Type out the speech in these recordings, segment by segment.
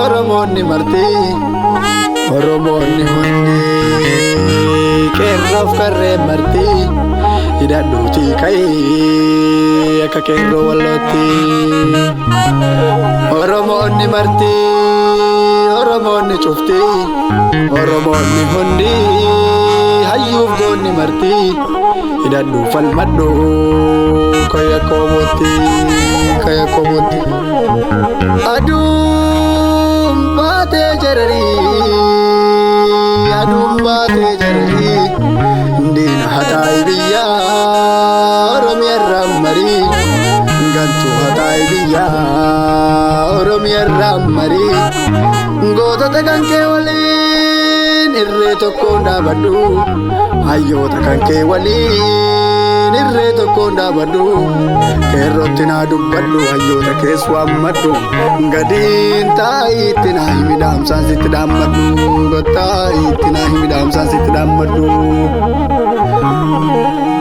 Oromoonni marti Oromoonni hundi qeerroof qarreen marti hidhadhuutii ka'ee akka qeerroo wallootti. Oromoonni marti Oromoonni cufti Oromoonni hundi hayyuuf goonni marti hidhadhuu falmadhu kaya komotti adum baate jarari ndina hatai biya Oromiyaa ramari gantu hatai biya Oromiyaa ramari gootota kan kee waliin irree tokko dhaabadhu hayyoota kan kee waliin irree tokko dhaabadhu qeerrootti naa dubbadhu hayyoota kees waammadhu gadiin taa'iitti naa himi dhaamsaan sitti dhaammadhu gottaa'iitti naa himi dhaamsaan sitti dhaammadhu.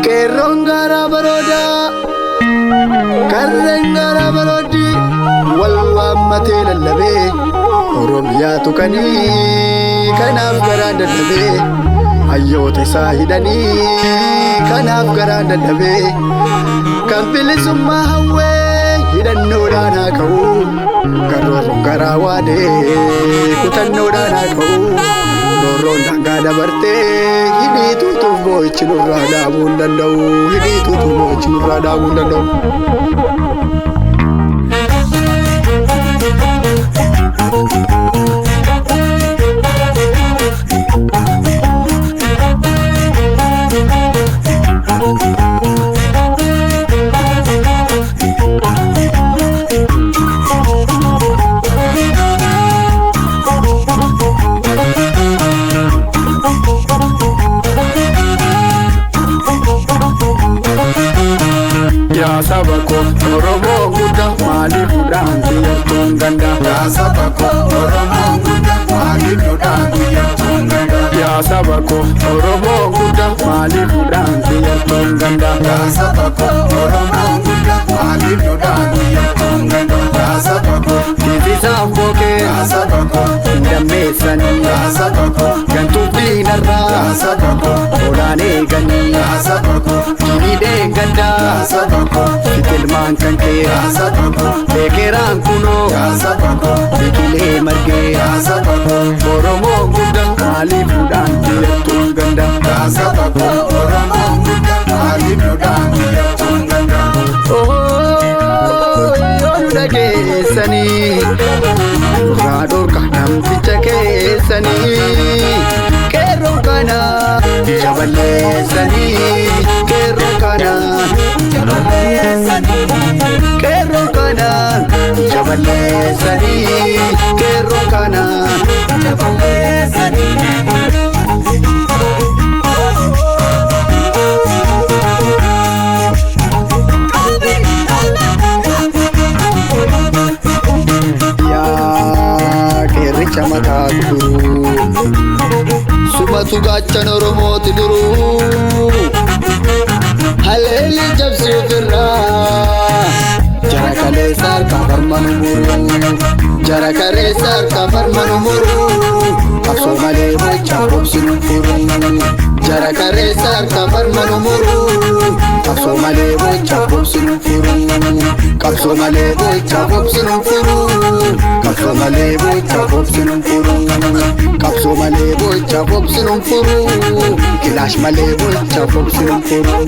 Qeerroon gaaraa baroodaa karreen gaaraa barooddi wal waammatee lallabee Oromiyaa tuqanii kanaaf garaa dadhabee hayyoota isaa hidhanii kanaaf garaa dadhabee kan bilisummaa hawwee hidhannoodhaan haa ka'u garroon garaa waadee kutannoodhaan haa ka'u roorroon dangaa dabartee hidhiituutuuf boo'ichi nurraa dhaabuu hin danda'u hidhiituutuuf boo'ichi nurraa dhaabuu hin danda'u. Ya sabako Oromo gudda maaliif udhaan xiyyeeftuun ganda. Ya sabako Oromo gudda maaliif udhaan xiyyeeftuun ganda. Ya sabako Oromo gudda maaliif udhaan xiyyeeftuun ganda. Ya sabako Oromo gudda maaliif udhaan xiyyeeftuun ganda. Ya sabako tiifisaaf bookee. Ya sabako dammeessanii. Ya sabako gantuu diinarraa. Ya sabako olaan eeganii. Ya sabako diinidee ganda. Ya sabako fitilmaan kan kee. Ya sabako beekeraan kunoo. Ya sabako biqilee margee. Ya sabako Oromoo gudda maaliif udhaan xiyyeeftuun ganda. Ya sabako Oromoo gudda maaliif udhaan xiyyeeftuun ganda. Yoonu dhageessanii nurraa dhorka namticha keessanii qeerroo kana jaballeessanii qeerroo kana qeerroo kana jaballeessanii qeerroo kana jaballeessanii. Mataa guduruu sumatu gaachan Oromooti duruu haleelli jabsi ofirraa jara kaleessa harka farmanu muruu jara kaleessa harka farmanu muruu qabsoo malee bocha obsinu furuu jara kaleessa harka farmanu muruu qabsoo malee bocha obsinu furuu qabsoo malee bocha obsinu furuu qabsoo malee bocha obsinu furuu qabsoo malee bocha obsinu furuu kilaash malee bocha obsinu furuu.